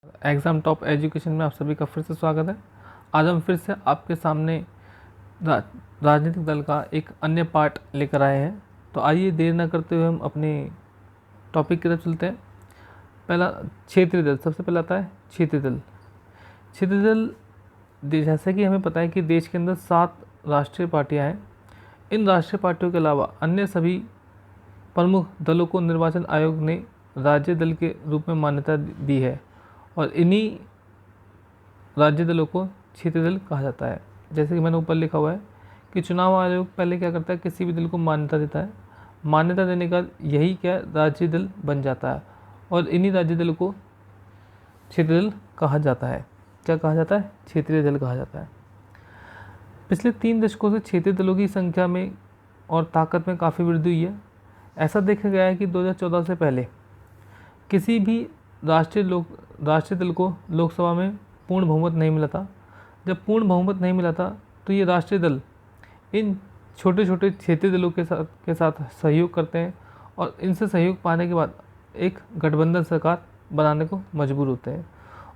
Exam top education में आप सभी का फिर से स्वागत है। आज हम फिर से आपके सामने राजनीतिक दल का एक अन्य पार्ट लेकर आए हैं। तो आइए देर न करते हुए हम अपने टॉपिक की तरफ चलते हैं। पहला क्षेत्रीय दल, सबसे पहला आता है क्षेत्रीय दल। क्षेत्रीय दल जैसे कि हमें पता है कि देश के अंदर 7 राष्ट्रीय पार्टियां हैं। इन राष्ट्रीय पार्टियों के अलावा अन्य सभी प्रमुख दलों को निर्वाचन आयोग ने राज्य दल के रूप में मान्यता दी है और इन्हीं राज्य दलों को क्षेत्रीय दल कहा जाता है। जैसे कि मैंने ऊपर लिखा हुआ है कि चुनाव आयोग पहले क्या करता है, किसी भी दल को मान्यता देता है। मान्यता देने का यही क्या राज्य दल बन जाता है और इन्हीं राज्य दल को क्षेत्रीय दल कहा जाता है। क्या कहा जाता है? क्षेत्रीय दल कहा जाता है। पिछले 3 दशकों से क्षेत्रीय दलों की संख्या में और ताकत में काफ़ी वृद्धि हुई है। ऐसा देखा गया है कि 2014 से पहले किसी भी राष्ट्रीय दल को लोकसभा में पूर्ण बहुमत नहीं मिला था। जब पूर्ण बहुमत नहीं मिला था तो ये राष्ट्रीय दल इन छोटे छोटे क्षेत्रीय दलों के साथ सहयोग करते हैं और इनसे सहयोग पाने के बाद एक गठबंधन सरकार बनाने को मजबूर होते हैं।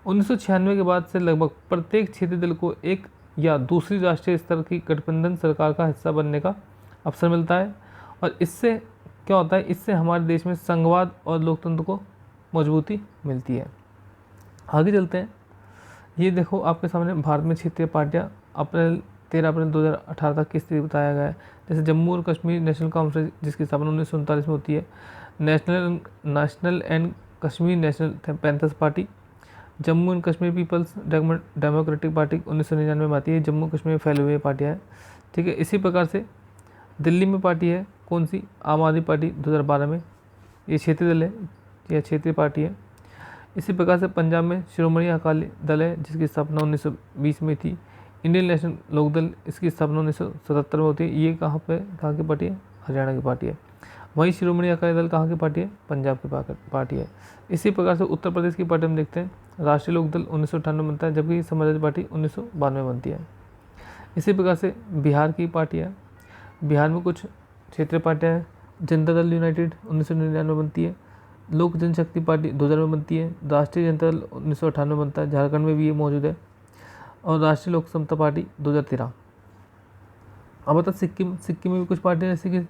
1996 के बाद से लगभग प्रत्येक क्षेत्रीय दल को एक या दूसरी राष्ट्रीय स्तर की गठबंधन सरकार का हिस्सा बनने का अवसर मिलता है और इससे क्या होता है, इससे हमारे देश में संघवाद और लोकतंत्र को मजबूती मिलती है। आगे चलते हैं। ये देखो आपके सामने भारत में क्षेत्रीय पार्टियां 13 अप्रैल 2018 तक की स्थिति बताया गया है। जैसे जम्मू और कश्मीर नेशनल कॉन्फ्रेंस, जिसकी स्थापना 1939 में होती है। National and Kashmir national panthers party. Jammu and Kashmir peoples democratic party 1999 में आती है। जम्मू कश्मीर में फैले हुए पार्टियाँ हैं, ठीक है। इसी प्रकार से दिल्ली में पार्टी है कौन सी? आम आदमी पार्टी 2012 में। ये क्षेत्रीय दल है, यह क्षेत्रीय पार्टी है। इसी प्रकार से पंजाब में शिरोमणि अकाली दल है, जिसकी स्थापना 1920 में थी। इंडियन नेशनल लोकदल, इसकी स्थापना 1977 में होती है। ये कहाँ की पार्टी है? हरियाणा की पार्टी है। वहीं शिरोमणि अकाली दल कहाँ की पार्टी है? पंजाब की पार्टी है। इसी प्रकार से उत्तर प्रदेश की पार्टी हम देखते हैं। राष्ट्रीय लोकदल 1998 में बनता है, जबकि समाजवादी पार्टी 1992 में बनती है। इसी प्रकार से बिहार की पार्टी है। बिहार में कुछ क्षेत्रीय पार्टियाँ हैं। जनता दल यूनाइटेड 1999 में बनती है। लोक जनशक्ति पार्टी 2000 में बनती है। राष्ट्रीय जनता दल 1998 में बनता है, झारखंड में भी ये मौजूद है। और राष्ट्रीय लोक समता पार्टी 2013। अब बता सिक्किम में भी कुछ पार्टियाँ, जैसे कि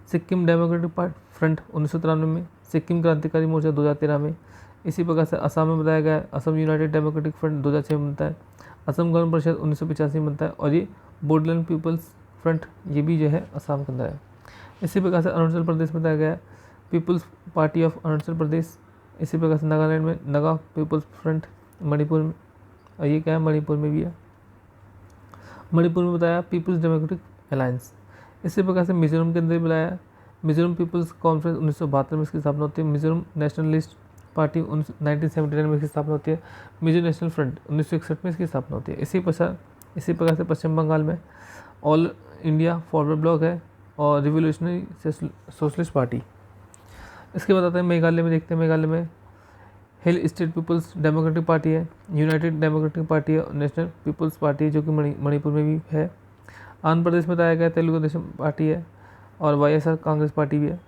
सिक्किम डेमोक्रेटिक फ्रंट 1993 में, सिक्किम क्रांतिकारी मोर्चा 2013 में। इसी प्रकार से असम में बताया गया है, असम यूनाइटेड डेमोक्रेटिक फ्रंट 2006 में बनता है। असम गण परिषद 1985 में बनता है और ये बोडोलैंड पीपल्स फ्रंट, ये भी जो है असम के अंदर है। इसी प्रकार से अरुणाचल प्रदेश में बताया गया है peoples party of Arunachal Pradesh. इसी प्रकार से नागालैंड में नगा पीपल्स फ्रंट। मणिपुर में, और ये क्या है? मणिपुर में भी है। मणिपुर में बताया पीपल्स डेमोक्रेटिक अलायंस। इसी प्रकार से मिजोरम के अंदर बताया मिजोरम पीपल्स कॉन्फ्रेंस 1972 में इसकी स्थापना होती है। मिजोरम नेशनलिस्ट पार्टी 1979 में इसकी स्थापना होती है। मिजो नेशनल फ्रंट 1961 में इसकी स्थापना होती है। इसी प्रकार से पश्चिम बंगाल में ऑल इंडिया फॉरवर्ड ब्लॉक है और रिवोल्यूशनरी सोशलिस्ट पार्टी। इसके बाद आता है मेघालय में, देखते हैं मेघालय में hill state peoples democratic party है, यूनाइटेड डेमोक्रेटिक पार्टी है और नेशनल पीपल्स पार्टी है, जो कि मणिपुर में भी है। आंध्र प्रदेश में बताया गया तेलुगु देशम पार्टी है और वाईएसआर कांग्रेस पार्टी भी है।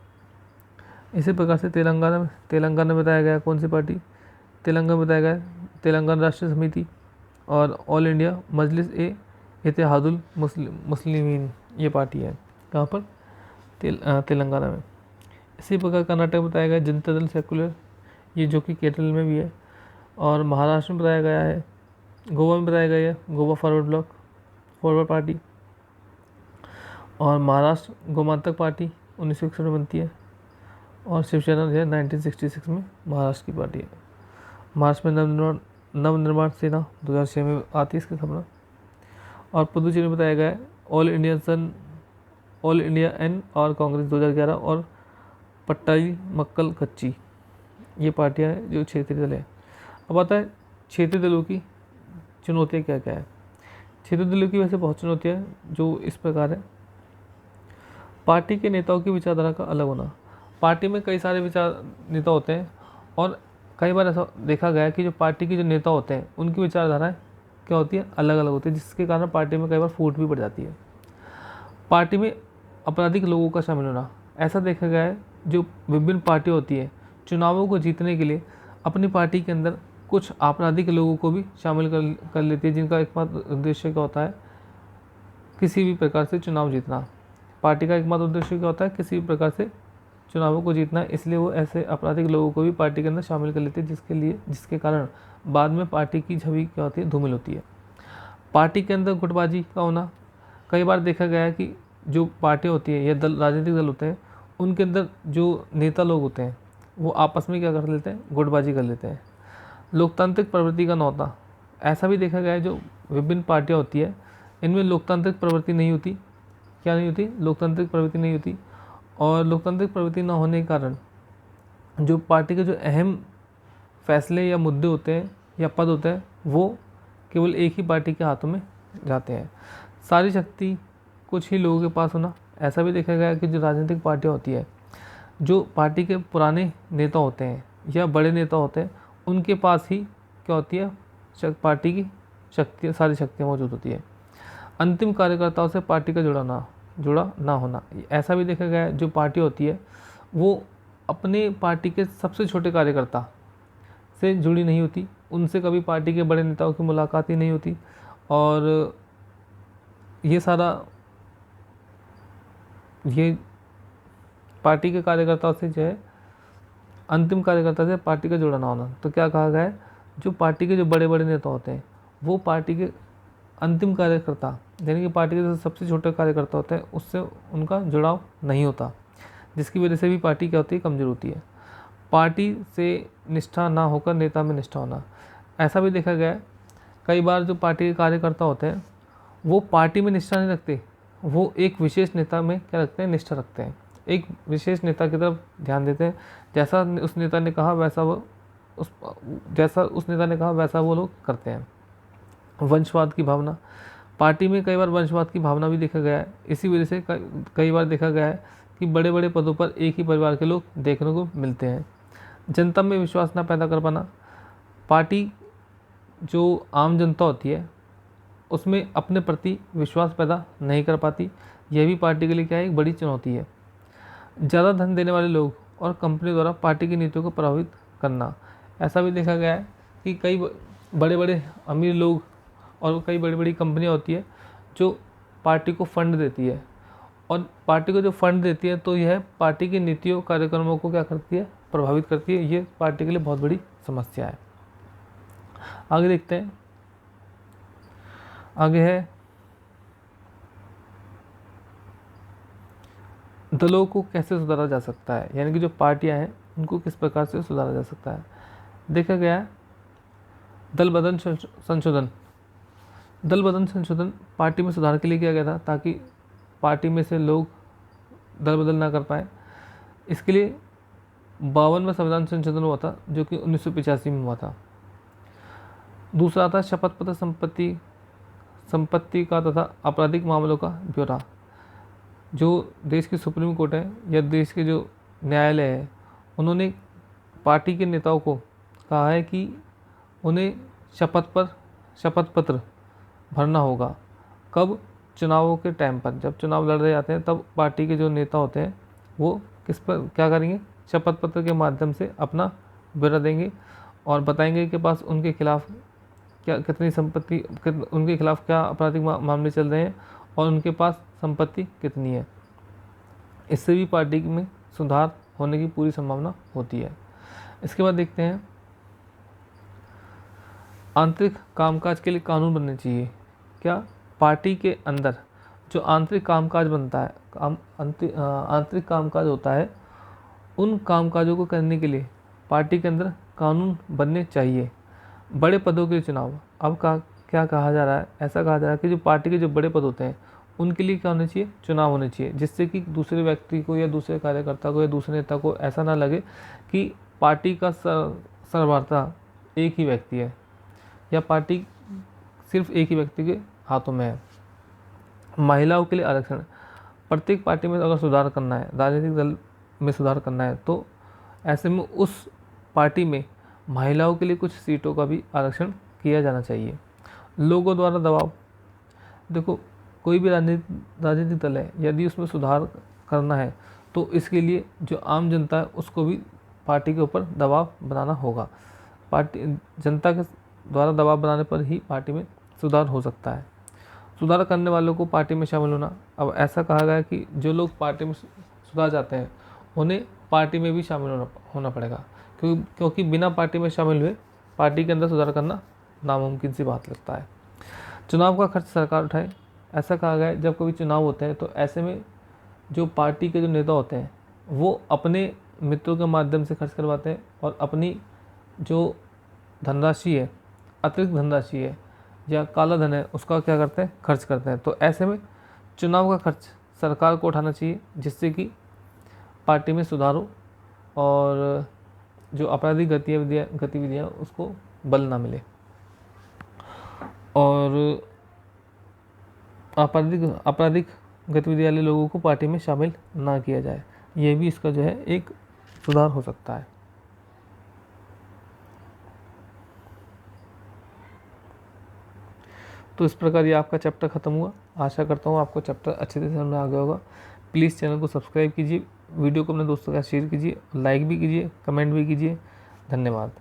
इसी प्रकार से तेलंगाना में बताया गया कौन सी पार्टी? तेलंगाना में बताया गया तेलंगाना राष्ट्र समिति और ऑल इंडिया मजलिस ए इत्तेहादुल मुस्लिमीन, ये पार्टी है। कहाँ पर? तेलंगाना में। इसी प्रकार कर्नाटक में बताया गया जनता दल सेकुलर, ये जो कि केरल में भी है। और महाराष्ट्र में बताया गया है, गोवा में बताया गया है गोवा फॉरवर्ड पार्टी। और महाराष्ट्र गोमांतक पार्टी 1961 में बनती है। और शिवसेना जो है 1966 में महाराष्ट्र की पार्टी है। महाराष्ट्र में नवनिर्माण सेना 2006 में आती है इसकी स्थापना। और पुदुचेरी में बताया गया है ऑल इंडिया एन और कांग्रेस 2011 और पट्टाई मक्कल कच्ची, ये पार्टियां हैं जो क्षेत्रीय दल है। अब आता है क्षेत्रीय दलों की चुनौतियाँ क्या क्या है। क्षेत्रीय दलों की वैसे बहुत चुनौतियाँ हैं जो इस प्रकार है। पार्टी के नेताओं की विचारधारा का अलग होना। पार्टी में कई सारे विचार नेता होते हैं और कई बार ऐसा देखा गया है कि जो पार्टी के जो नेता होते हैं उनकी विचारधाराएं क्या होती है? अलग अलग होती है, जिसके कारण पार्टी में कई बार फूट भी पड़ जाती है। पार्टी में आपराधिक लोगों का शामिल होना। ऐसा देखा गया है जो विभिन्न पार्टी होती है चुनावों को जीतने के लिए अपनी पार्टी के अंदर कुछ आपराधिक लोगों को भी शामिल कर लेती है, जिनका एकमात्र उद्देश्य क्या होता है, किसी भी प्रकार से चुनाव जीतना। पार्टी का एकमात्र उद्देश्य क्या होता है, किसी भी प्रकार से चुनावों को जीतना है, इसलिए वो ऐसे आपराधिक लोगों को भी पार्टी के अंदर शामिल कर लेती है, जिसके कारण बाद में पार्टी की छवि क्या होती है, धूमिल होती है। पार्टी के अंदर गुटबाजी का होना, कई बार देखा गया है कि जो पार्टी होती है या राजनीतिक दल होते हैं, उनके अंदर जो नेता लोग होते हैं वो आपस में क्या कर लेते हैं, गुटबाजी कर लेते हैं। लोकतांत्रिक प्रवृत्ति का न होता, ऐसा भी देखा गया है, जो विभिन्न पार्टियां होती है इनमें लोकतांत्रिक प्रवृत्ति नहीं होती। क्या नहीं होती, लोकतांत्रिक प्रवृत्ति नहीं होती। और लोकतांत्रिक प्रवृत्ति न होने के कारण जो पार्टी के जो अहम फैसले या मुद्दे होते हैं या पद होते हैं वो केवल एक ही पार्टी के हाथों में जाते हैं। सारी शक्ति कुछ ही लोगों के पास होना, ऐसा भी देखा गया है कि जो राजनीतिक पार्टियाँ होती है, जो पार्टी के पुराने नेता होते हैं या बड़े नेता होते हैं, उनके पास ही क्या होती है, पार्टी की शक्ति, सारी शक्तियाँ मौजूद होती है। अंतिम कार्यकर्ताओं से पार्टी का जुड़ा ना होना, ऐसा भी देखा गया है, जो पार्टी होती है वो अपने पार्टी के सबसे छोटे कार्यकर्ता से जुड़ी नहीं होती, उनसे कभी पार्टी के बड़े नेताओं की मुलाकात ही नहीं होती। और ये पार्टी के कार्यकर्ताओं से जो है, अंतिम कार्यकर्ता से पार्टी का जुड़ा ना होना। तो क्या कहा गया है, जो पार्टी के जो बड़े बड़े नेता होते हैं वो पार्टी के अंतिम कार्यकर्ता, यानी कि पार्टी के जो सबसे छोटे कार्यकर्ता होते हैं, उससे उनका जुड़ाव नहीं होता, जिसकी वजह से भी पार्टी क्या होती है, कमजोर होती है। पार्टी से निष्ठा ना होकर नेता में निष्ठा होना, ऐसा भी देखा गया है, कई बार जो पार्टी के कार्यकर्ता होते हैं वो पार्टी में निष्ठा नहीं रखते, वो एक विशेष नेता में क्या रखते हैं, निष्ठा रखते हैं, एक विशेष नेता की तरफ ध्यान देते हैं। जैसा उस नेता ने कहा वैसा वो लोग करते हैं। वंशवाद की भावना, पार्टी में कई बार वंशवाद की भावना भी देखा गया है। इसी वजह से कई बार देखा गया है कि बड़े बड़े पदों पर एक ही परिवार के लोग देखने को मिलते हैं। जनता में विश्वास न पैदा कर पाना, पार्टी जो आम जनता होती है उसमें अपने प्रति विश्वास पैदा नहीं कर पाती, यह भी पार्टी के लिए क्या है, एक बड़ी चुनौती है। ज़्यादा धन देने वाले लोग और कंपनी द्वारा पार्टी की नीतियों को प्रभावित करना, ऐसा भी देखा गया है कि कई बड़े बड़े अमीर लोग और कई बड़ी बड़ी कंपनियां होती है जो पार्टी को फंड देती है, और पार्टी को जो फंड देती है तो यह पार्टी की नीतियों कार्यक्रमों को क्या करती है, प्रभावित करती है। ये पार्टी के लिए बहुत बड़ी समस्या है। आगे देखते हैं, आगे है दलों को कैसे सुधारा जा सकता है, यानी कि जो पार्टियां हैं उनको किस प्रकार से सुधारा जा सकता है। देखा गया है दल बदल संशोधन पार्टी में सुधार के लिए किया गया था, ताकि पार्टी में से लोग दल बदल ना कर पाए। इसके लिए 52वां संविधान संशोधन हुआ था, जो कि 1985 में हुआ था। दूसरा था शपथ पत्र संपत्ति का तथा आपराधिक मामलों का ब्यौरा। जो देश की सुप्रीम कोर्ट है या देश के जो न्यायालय है, उन्होंने पार्टी के नेताओं को कहा है कि उन्हें शपथ पत्र भरना होगा। कब? चुनावों के टाइम पर, जब चुनाव लड़ रहे जाते हैं तब पार्टी के जो नेता होते हैं वो किस पर क्या करेंगे, शपथ पत्र के माध्यम से अपना ब्यौरा देंगे और बताएंगे कि पास उनके खिलाफ क्या कितनी संपत्ति, उनके खिलाफ क्या आपराधिक मामले चल रहे हैं और उनके पास संपत्ति कितनी है। इससे भी पार्टी में सुधार होने की पूरी संभावना होती है। इसके बाद देखते हैं आंतरिक कामकाज के लिए कानून बनने चाहिए। क्या? पार्टी के अंदर जो आंतरिक कामकाज बनता है, आंतरिक कामकाज होता है, उन कामकाजों को करने के लिए पार्टी के अंदर कानून बनने चाहिए। बड़े पदों के चुनाव, अब क्या कहा जा रहा है, ऐसा कहा जा रहा है कि जो पार्टी के जो बड़े पद होते हैं उनके लिए क्या होने चाहिए, चुनाव होने चाहिए, जिससे कि दूसरे व्यक्ति को या दूसरे कार्यकर्ता को या दूसरे नेता को ऐसा ना लगे कि पार्टी का सर्वभर्ता एक ही व्यक्ति है या पार्टी सिर्फ एक ही व्यक्ति के हाथों में है। महिलाओं के लिए आरक्षण, प्रत्येक पार्टी में अगर सुधार करना है, राजनीतिक दल में सुधार करना है, तो ऐसे में उस पार्टी में महिलाओं के लिए कुछ सीटों का भी आरक्षण किया जाना चाहिए। लोगों द्वारा दबाव, देखो कोई भी राजनीतिक दल है, यदि उसमें सुधार करना है तो इसके लिए जो आम जनता है उसको भी पार्टी के ऊपर दबाव बनाना होगा। पार्टी जनता के द्वारा दबाव बनाने पर ही पार्टी में सुधार हो सकता है। सुधार करने वालों को पार्टी में शामिल होना। अब ऐसा कहा गया है कि जो लोग पार्टी में सुधार चाहते हैं उन्हें पार्टी में भी शामिल होना पड़ेगा, क्योंकि बिना पार्टी में शामिल हुए पार्टी के अंदर सुधार करना नामुमकिन सी बात लगता है। चुनाव का खर्च सरकार उठाए। ऐसा कहा गया है जब कभी चुनाव होते हैं तो ऐसे में जो पार्टी के जो नेता होते हैं वो अपने मित्रों के माध्यम से खर्च करवाते हैं और अपनी जो धनराशि है, अतिरिक्त धनराशि है या काला धन है, उसका क्या करते हैं, खर्च करते हैं। तो ऐसे में चुनाव का खर्च सरकार को उठाना चाहिए, जिससे कि पार्टी में सुधार हो और जो आपराधिक गतिविधियाँ उसको बल ना मिले और आपराधिक गतिविधि वाले लोगों को पार्टी में शामिल ना किया जाए। ये भी इसका जो है एक सुधार हो सकता है। तो इस प्रकार ये आपका चैप्टर ख़त्म हुआ। आशा करता हूँ आपको चैप्टर अच्छे से समझ में आ गया होगा। प्लीज़ चैनल को सब्सक्राइब कीजिए, वीडियो को अपने दोस्तों के साथ शेयर कीजिए, लाइक भी कीजिए, कमेंट भी कीजिए। धन्यवाद।